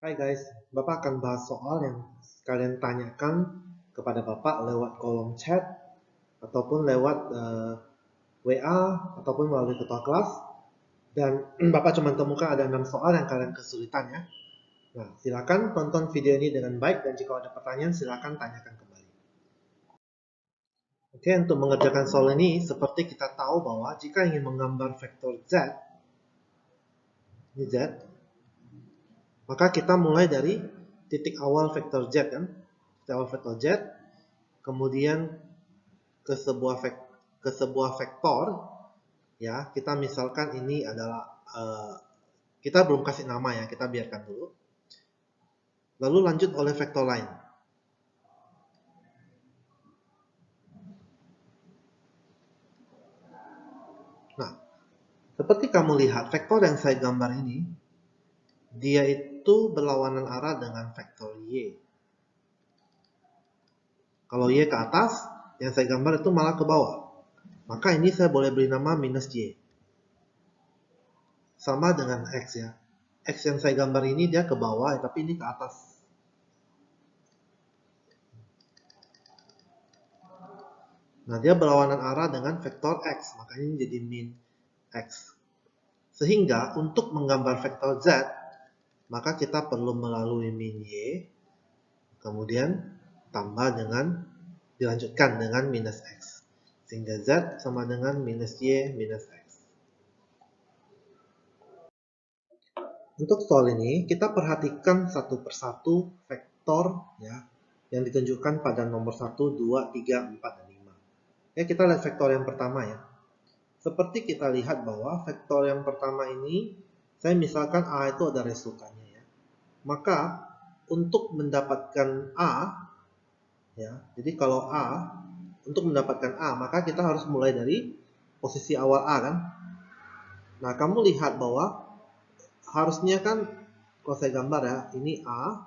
Hai guys, Bapak akan bahas soal yang kalian tanyakan kepada Bapak lewat kolom chat ataupun lewat WA ataupun melalui ketua kelas, dan Bapak cuma temukan ada 6 soal yang kalian kesulitan ya. Nah, silakan tonton video ini dengan baik dan jika ada pertanyaan silakan tanyakan kembali. Oke, untuk mengerjakan soal ini seperti kita tahu bahwa jika ingin menggambar vektor Z, ini Z, maka kita mulai dari titik awal vektor Z kan, titik awal vektor Z, kemudian ke sebuah vektor ya, kita misalkan ini adalah kita belum kasih nama ya, kita biarkan dulu, lalu lanjut oleh vektor lain. Nah, seperti kamu lihat vektor yang saya gambar ini, dia itu berlawanan arah dengan vektor Y. Kalau Y ke atas, yang saya gambar itu malah ke bawah, maka ini saya boleh beri nama minus Y. Sama dengan X ya, X yang saya gambar ini dia ke bawah, tapi ini ke atas. Nah, dia berlawanan arah dengan vektor X, makanya ini jadi min X. Sehingga untuk menggambar vektor Z, maka kita perlu melalui min Y, kemudian tambah dengan, dilanjutkan dengan minus X. Sehingga Z sama dengan minus Y minus X. Untuk soal ini, kita perhatikan satu persatu vektor ya, yang ditunjukkan pada nomor 1, 2, 3, 4, dan 5. Ya, kita lihat vektor yang pertama ya. Seperti kita lihat bahwa vektor yang pertama ini, saya misalkan A itu ada resultannya ya. Maka untuk mendapatkan A, ya, jadi kalau A, untuk mendapatkan A, maka kita harus mulai dari posisi awal A kan. Nah, kamu lihat bahwa harusnya kan, kalau saya gambar ya, ini A.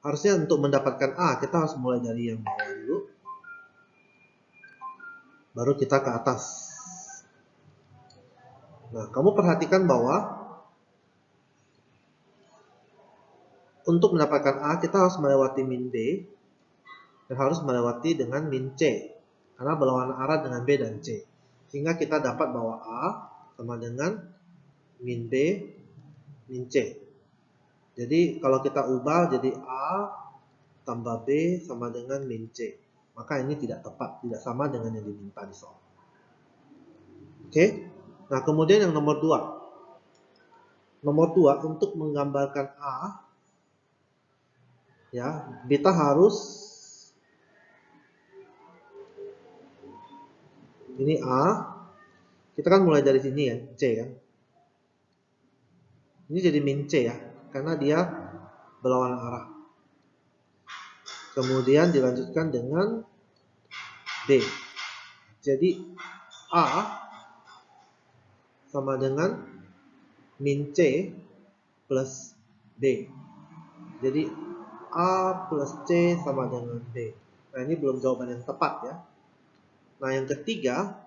Harusnya untuk mendapatkan A, kita harus mulai dari yang bawah dulu. Baru kita ke atas. Nah, kamu perhatikan bahwa untuk mendapatkan A, kita harus melewati min B, dan harus melewati dengan min C, karena berlawanan arah dengan B dan C. Sehingga kita dapat bahwa A sama dengan min B, min C. Jadi kalau kita ubah jadi A tambah B sama dengan min C. Maka ini tidak tepat, tidak sama dengan yang diminta di soal. Oke, nah kemudian yang nomor 2. Nomor 2, untuk menggambarkan A, ya, kita harus, ini A, kita kan mulai dari sini ya, C kan. Ini jadi min C ya, karena dia berlawanan arah. Kemudian dilanjutkan dengan D. Jadi A sama dengan min C plus D. Jadi A plus C sama dengan D. Nah, ini belum jawaban yang tepat ya. Nah, yang ketiga,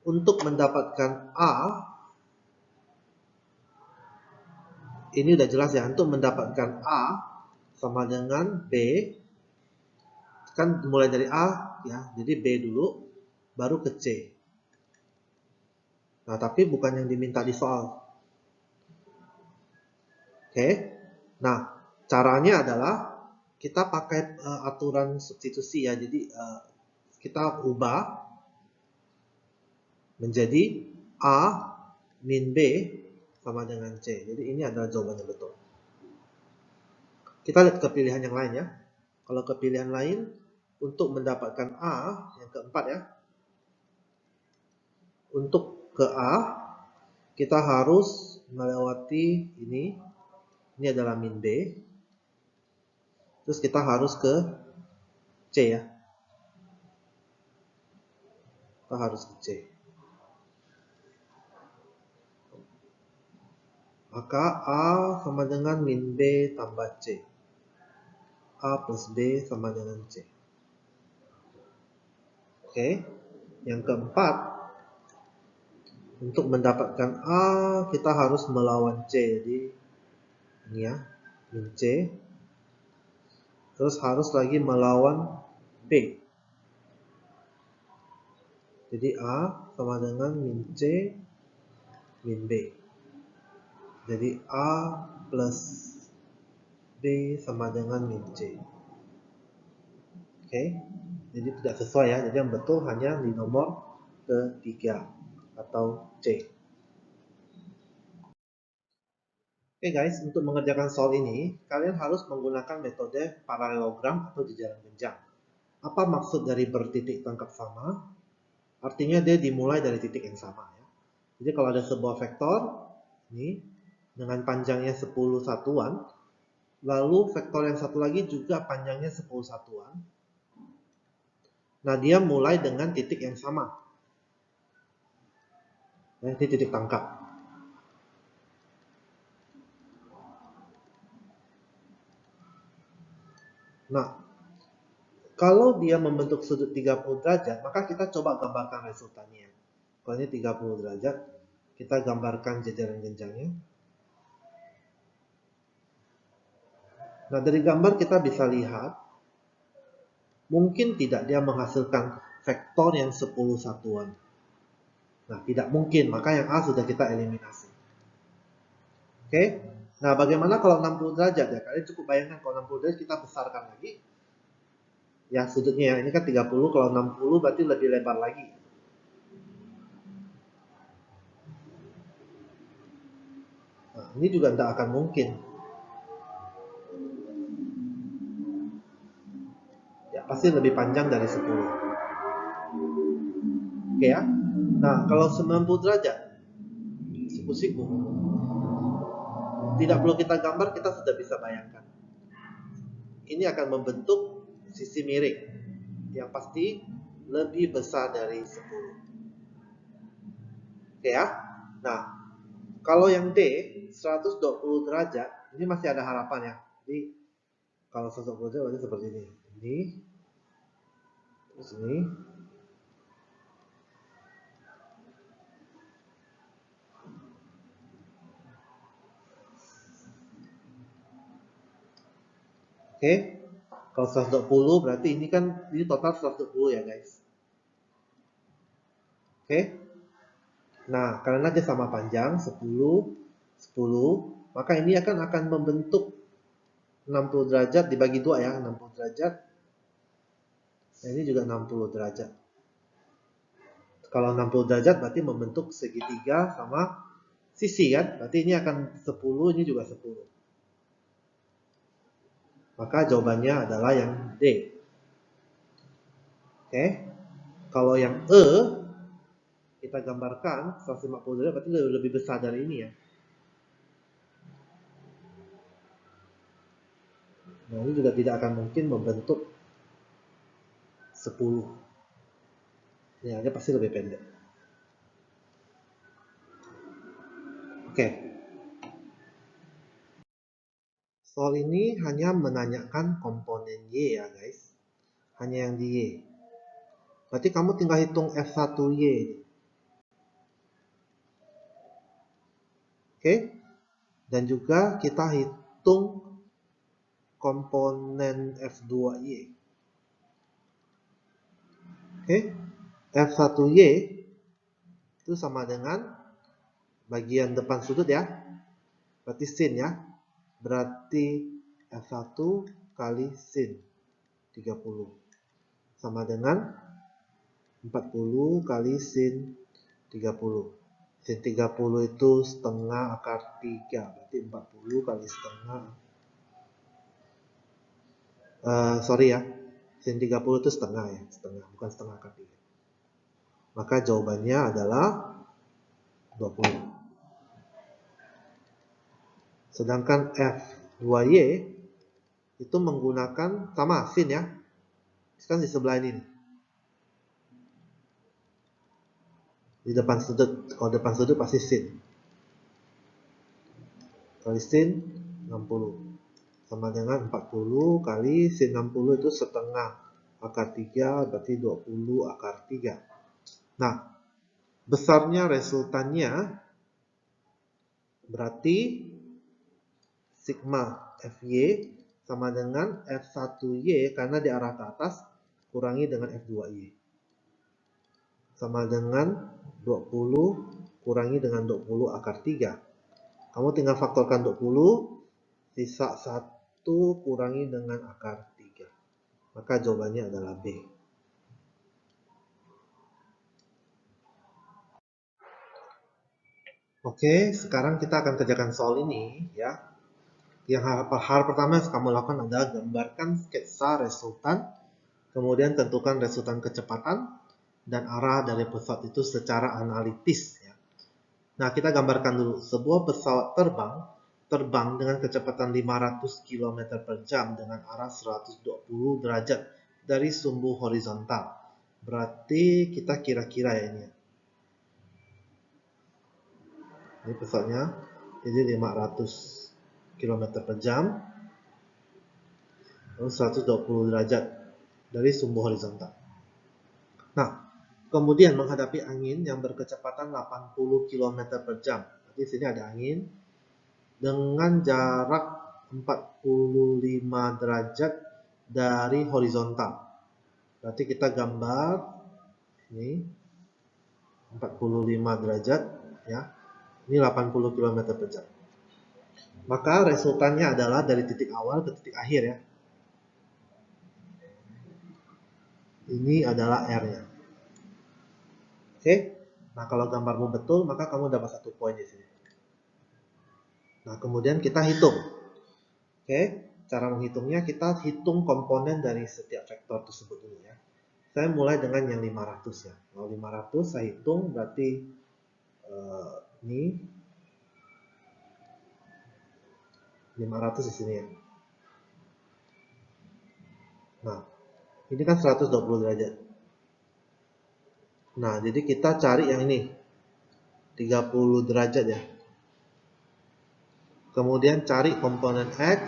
untuk mendapatkan A, ini udah jelas ya, untuk mendapatkan A sama dengan B, kan mulai dari A ya, jadi B dulu, baru ke C. Nah, tapi bukan yang diminta di soal. Oke, nah caranya adalah kita pakai aturan substitusi ya, jadi kita ubah menjadi A min B sama dengan C. Jadi ini adalah jawaban yang betul. Kita lihat ke pilihan yang lain ya. Kalau ke pilihan lain, untuk mendapatkan A, yang keempat ya, untuk ke A, kita harus melewati ini adalah min B, terus kita harus ke C ya, kita harus ke C. Maka A sama dengan min B tambah C. A plus B sama dengan C. Oke, yang keempat, Untuk mendapatkan A, kita harus melawan C. Jadi ini ya, min C. Terus harus lagi melawan B. Jadi A sama dengan min C min B. Jadi A plus B sama dengan min C. Oke, jadi tidak sesuai ya. Jadi yang betul hanya di nomor ketiga atau C. Oke guys, untuk mengerjakan soal ini, kalian harus menggunakan metode paralelogram atau jejaring genjang. Apa maksud dari bertitik tangkap sama? Artinya dia dimulai dari titik yang sama ya. Jadi kalau ada sebuah vektor ini dengan panjangnya 10 satuan, lalu vektor yang satu lagi juga panjangnya 10 satuan. Nah, dia mulai dengan titik yang sama. Nah, ini titik tangkap. Nah, kalau dia membentuk sudut 30 derajat, maka kita coba gambarkan resultannya. Kalau ini 30 derajat, kita gambarkan jejaring genjangnya. Nah, dari gambar kita bisa lihat, mungkin tidak dia menghasilkan vektor yang 10 satuan. Nah, tidak mungkin, maka yang A sudah kita eliminasi. Oke, nah bagaimana kalau 60 derajat ya? Kalian cukup bayangkan kalau 60 derajat kita besarkan lagi. Ya, sudutnya ya, ini kan 30, kalau 60 berarti lebih lebar lagi. Nah, ini juga tidak akan mungkin. Ya, pasti lebih panjang dari 10. Oke ya. Nah, kalau 90 derajat, siku-siku, tidak perlu kita gambar, kita sudah bisa bayangkan. Ini akan membentuk sisi miring. Yang pasti lebih besar dari 10. Oke ya. Nah, kalau yang D, 120 derajat, ini masih ada harapan ya. Jadi, kalau 120 derajat berarti seperti ini. Ini, terus ini. Oke, kalau 120 berarti ini kan, ini total 120 ya guys. Oke, nah karena dia sama panjang, 10, 10, maka ini akan membentuk 60 derajat dibagi 2 ya, 60 derajat. Nah, ini juga 60 derajat. Kalau 60 derajat berarti membentuk segitiga sama sisi kan, berarti ini akan 10, ini juga 10. Maka jawabannya adalah yang D. Oke. Kalau yang E kita gambarkan 150 derajat berarti lebih besar dari ini ya. Nah, ini juga tidak akan mungkin membentuk 10. Ya, dia pasti lebih pendek. Oke. Soal ini hanya menanyakan komponen Y ya guys. Hanya yang di Y. Berarti kamu tinggal hitung F1Y. Oke. Dan juga kita hitung komponen F2Y. Oke. F1Y itu sama dengan bagian depan sudut ya. Berarti sin ya. Berarti F1 kali sin 30. Sama dengan 40 kali sin 30. Sin 30 itu setengah akar 3. Berarti 40 kali setengah. Sorry ya. Sin 30 itu setengah ya. Setengah, bukan setengah akar 3. Maka jawabannya adalah 20. Sedangkan F2Y itu menggunakan sama sin ya. Kan di sebelah ini. Di depan sudut. Kalau depan sudut pasti sin. Kali sin 60. Sama dengan 40 kali sin 60 itu setengah akar 3 berarti 20 akar 3. Nah, besarnya resultannya berarti sigma Fy sama dengan F1Y karena di arah ke atas kurangi dengan F2Y. Sama dengan 20 kurangi dengan 20 akar 3. Kamu tinggal faktorkan 20, sisa 1 kurangi dengan akar 3. Maka jawabannya adalah B. Oke, sekarang kita akan kerjakan soal ini ya. Yang hal pertama yang kamu lakukan adalah gambarkan sketsa resultan, kemudian tentukan resultan kecepatan dan arah dari pesawat itu secara analitis ya. Nah, kita gambarkan dulu sebuah pesawat terbang dengan kecepatan 500 km per jam dengan arah 120 derajat dari sumbu horizontal. Berarti kita kira-kira ya ini. Ini pesawatnya, jadi 500 km per jam, lalu 120 derajat dari sumbu horizontal. Nah, kemudian menghadapi angin yang berkecepatan 80 km per jam. Jadi sini ada angin dengan jarak 45 derajat dari horizontal. Berarti kita gambar ini 45 derajat ya. Ini 80 km per jam. Maka resultannya adalah dari titik awal ke titik akhir ya. Ini adalah R-nya. Oke. Nah, kalau gambarmu betul, maka kamu dapat 1 poin di sini. Nah, kemudian kita hitung. Oke, cara menghitungnya kita hitung komponen dari setiap vektor tersebut dulu ya. Saya mulai dengan yang 500 ya. Kalau 500 saya hitung berarti ini 500 di sini ya. Nah, ini kan 120 derajat. Nah, jadi kita cari yang ini 30 derajat ya. Kemudian cari komponen X.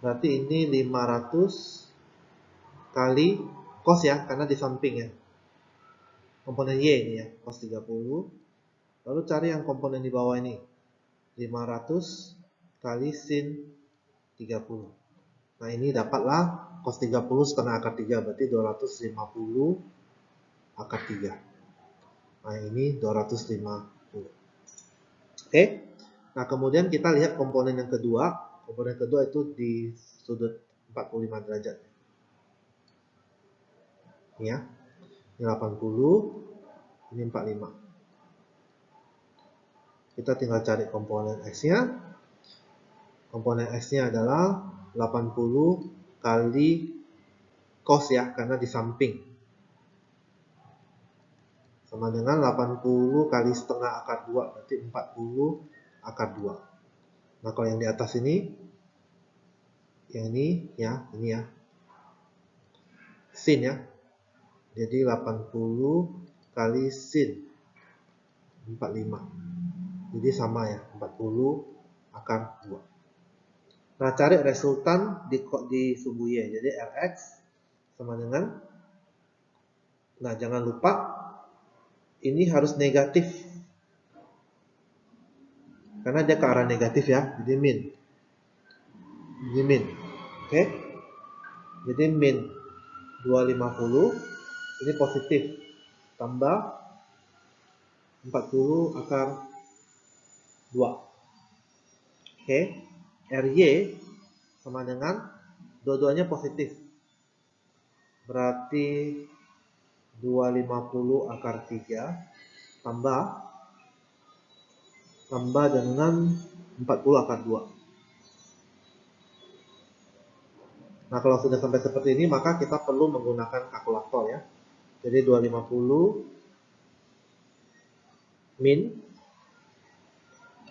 Berarti ini 500 kali cos ya, karena di samping ya. Komponen Y ini ya, cos 30. Lalu cari yang komponen di bawah ini. 500 kali sin 30. Nah, ini dapatlah cos 30 setengah akar 3, berarti 250 akar 3. Nah, ini 250. Oke. Nah, kemudian kita lihat komponen yang kedua. Komponen kedua itu di sudut 45 derajat. Ini ya. Ini 80, ini 45. Kita tinggal cari komponen X-nya. Komponen X-nya adalah 80 kali cos ya, karena di samping. Sama dengan 80 kali setengah akar 2, berarti 40 akar 2. Nah, kalau yang di atas ini, yang ini ya, sin ya. Jadi 80 kali sin 45. Jadi sama ya, 40 akar 2. Nah, cari resultan di sumbu Y. Jadi Rx sama dengan, nah jangan lupa ini harus negatif. Karena dia ke arah negatif ya, jadi min. Jadi min. Oke. Jadi min 250, ini positif. Tambah 40 akar 2. Oke. Ry sama dengan dua-duanya positif. Berarti 250 akar 3 tambah dengan 40 akar 2. Nah, kalau sudah sampai seperti ini, maka kita perlu menggunakan kalkulator ya. Jadi 250 min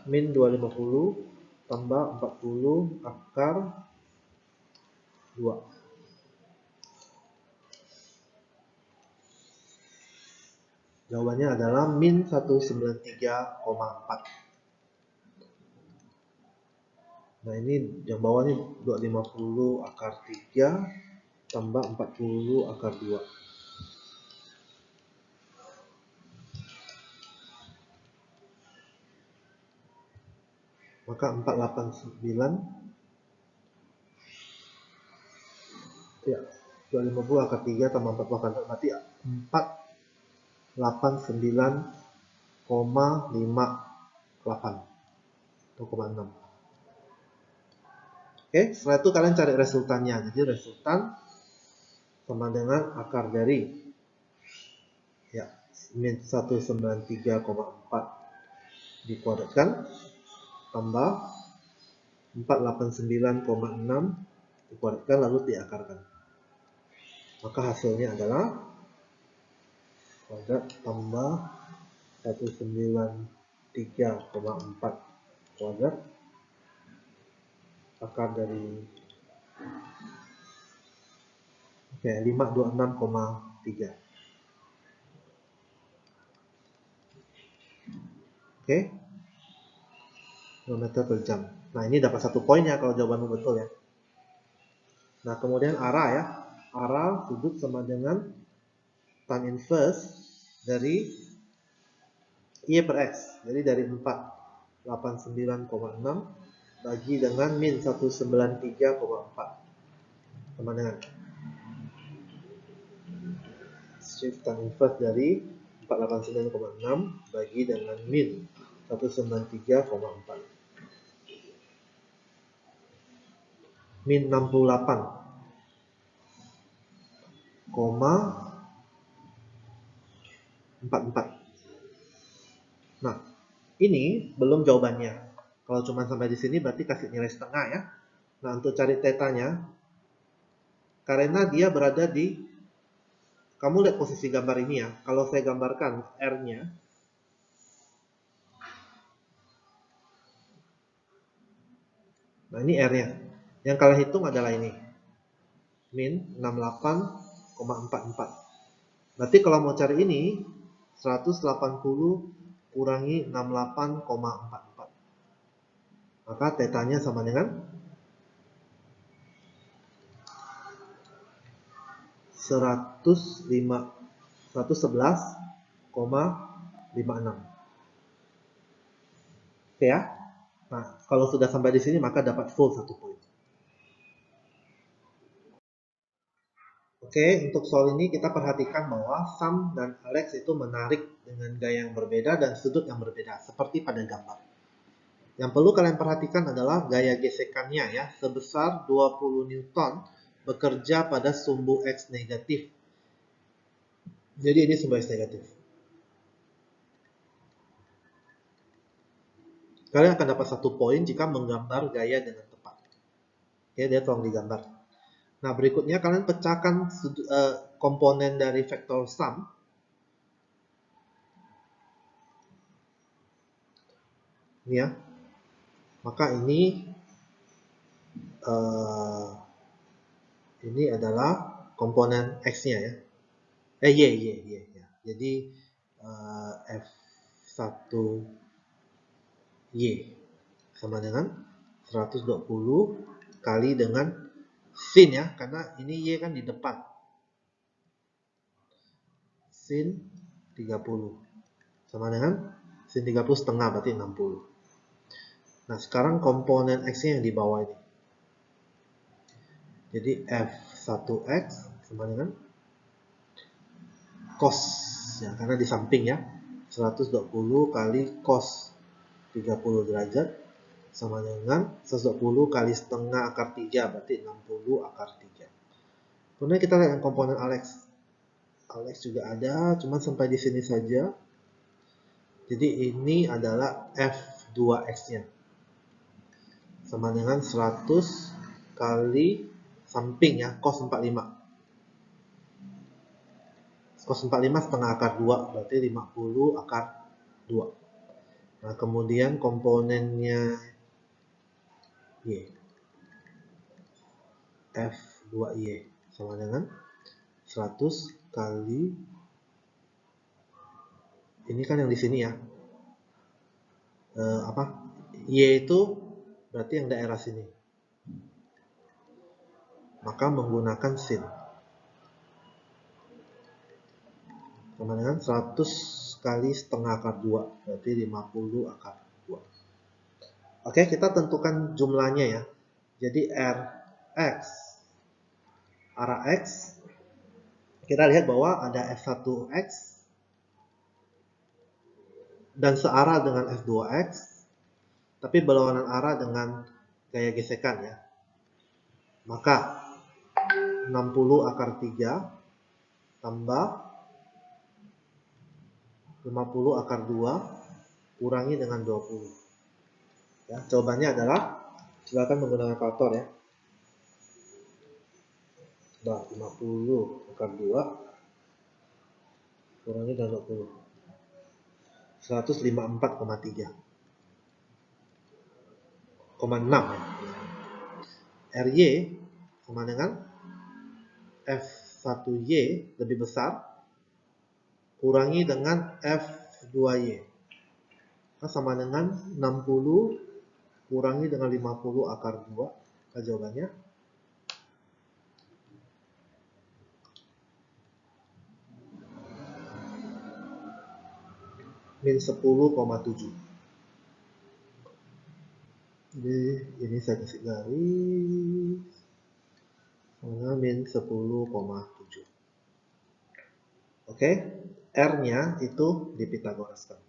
250 tambah 40 akar 2. Jawabannya adalah min 193,4. Nah, ini yang bawah ini 250 akar 3 tambah 40 akar 2. Maka 489 ya 250 akar 3 tambah 40 akar 4 berarti 489,58 1,6. Oke, setelah itu kalian cari resultannya. Jadi resultan sama dengan akar dari ya min 193,4 dikuadratkan tambah 489,6 dikuadratkan lalu diakarkan. Maka hasilnya adalah kuadrat tambah 193,4 kuadrat akar dari 526,3. Oke, kilometer per jam. Nah, ini dapat 1 poin ya kalau jawabanmu betul ya. Nah, kemudian arah ya. Arah sudut sama dengan tan inverse dari Y per X. Jadi dari 489,6 bagi dengan min 193,4 sama dengan shift tan inverse dari 489,6 bagi dengan min 193,4 min 68,44. Nah, ini belum jawabannya. Kalau cuma sampai di sini berarti kasih nilai setengah ya. Nah, untuk cari tetanya, karena dia berada di, kamu lihat posisi gambar ini ya. Kalau saya gambarkan R-nya, nah ini R-nya. Yang kalian hitung adalah ini, min 68,44. Berarti kalau mau cari ini, 180 kurangi 68,44. Maka tetanya sama dengan 111,56. Oke ya. Nah, kalau sudah sampai di sini maka dapat full 1 poin. Oke, untuk soal ini kita perhatikan bahwa Sam dan Alex itu menarik dengan gaya yang berbeda dan sudut yang berbeda, seperti pada gambar. Yang perlu kalian perhatikan adalah gaya gesekannya ya, sebesar 20 Newton bekerja pada sumbu X negatif. Jadi ini sumbu X negatif. Kalian akan dapat 1 poin jika menggambar gaya dengan tepat. Oke, dia tolong digambar. Nah, berikutnya kalian pecahkan komponen dari vektor sum. Ini ya. Maka ini adalah komponen X-nya ya. Y ya. Jadi F1Y sama dengan 120 kali dengan sin ya, karena ini Y kan di depan. Sin 30 sama dengan sin 30 setengah berarti 60. Nah, sekarang komponen X-nya yang di bawah ini. Jadi F1X sama dengan cos ya, karena di samping ya. 120 kali cos 30 derajat sama dengan 120 kali setengah akar 3 berarti 60 akar 3. Kemudian kita lihat yang komponen Alex. Alex juga ada, cuman sampai di sini saja. Jadi ini adalah F2X-nya. Sama dengan 100 kali samping ya, cos 45. Cos 45 setengah akar 2, berarti 50 akar 2. Nah, kemudian komponennya Y. F2Y sama dengan 100 kali, ini kan yang di sini ya. Y itu berarti yang daerah sini. Maka menggunakan sin. Sama dengan 100 kali setengah akar 2, berarti 50 akar 2. Oke, kita tentukan jumlahnya ya. Jadi Rx, arah X, kita lihat bahwa ada F1X dan searah dengan F2X, tapi berlawanan arah dengan gaya gesekan ya. Maka 60 akar 3 tambah 50 akar 2 kurangi dengan 20. Ya, jawabannya adalah, silakan menggunakan kalkulator ya. Nah, 50 akar 2 kurangi dengan 20. 154,3. 6 ya. RY sama dengan F1Y lebih besar kurangi dengan F2Y. Nah, sama dengan 60 kurangi dengan 50 akar 2. Nah, jawabannya min 10,7. Jadi ini saya kasih garis sama min 10,7. Oke, R-nya itu dipitagoraskan.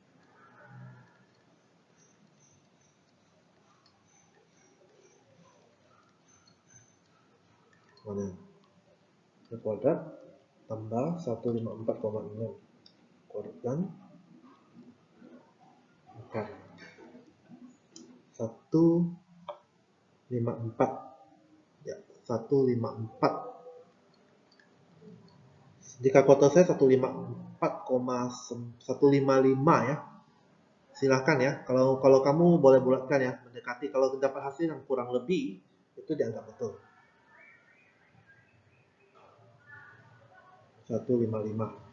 Mana? Kuadrat tambah 154,6 kuadrat akar 154 ya, 154. Di kalkulator saya 154,155 ya. Silahkan ya, kalau kamu boleh bulatkan ya, mendekati. Kalau dapat hasil yang kurang lebih itu dianggap betul. 155.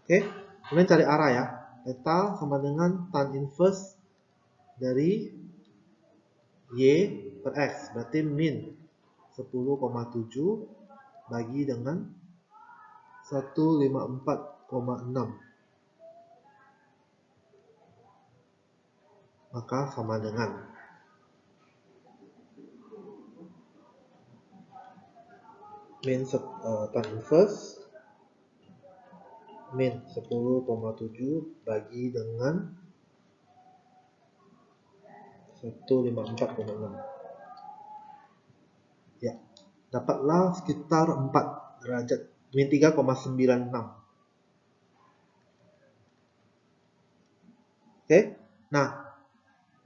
Oke, kemudian cari arah ya. Theta sama dengan tan inverse dari Y per X. Berarti min 10,7 bagi dengan 154,6. Maka sama dengan min tan inverse min 10,7 bagi dengan 154,6. Ya, dapatlah sekitar 4 derajat, min 3,96. Oke, nah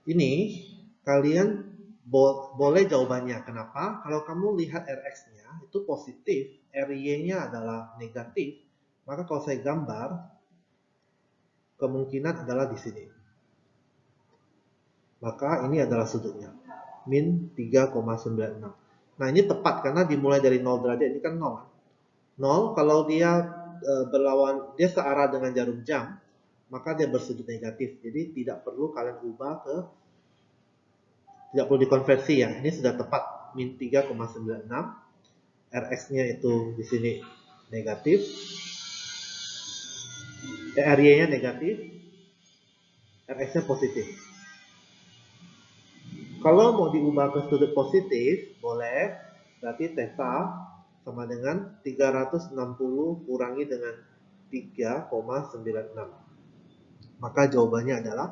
ini kalian boleh jawabannya. Kenapa? Kalau kamu lihat Rx-nya itu positif, Ry-nya adalah negatif, maka kalau saya gambar, kemungkinan adalah di sini. Maka ini adalah sudutnya, min 3,96. Nah, ini tepat karena dimulai dari 0 derajat, ini kan 0. 0 kalau dia berlawan, dia searah dengan jarum jam, maka dia bersudut negatif. Jadi tidak perlu kalian ubah tidak perlu dikonversi ya. Ini sudah tepat, min 3,96. Rx-nya itu di sini negatif. Ry-nya negatif. Rx-nya positif. Kalau mau diubah ke sudut positif, boleh. Berarti theta sama dengan 360 kurangi dengan 3,96. Maka jawabannya adalah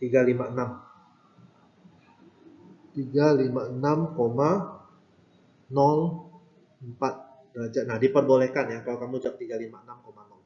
356. 356,04 derajat. Nah, diperbolehkan ya kalau kamu jawab 356,04.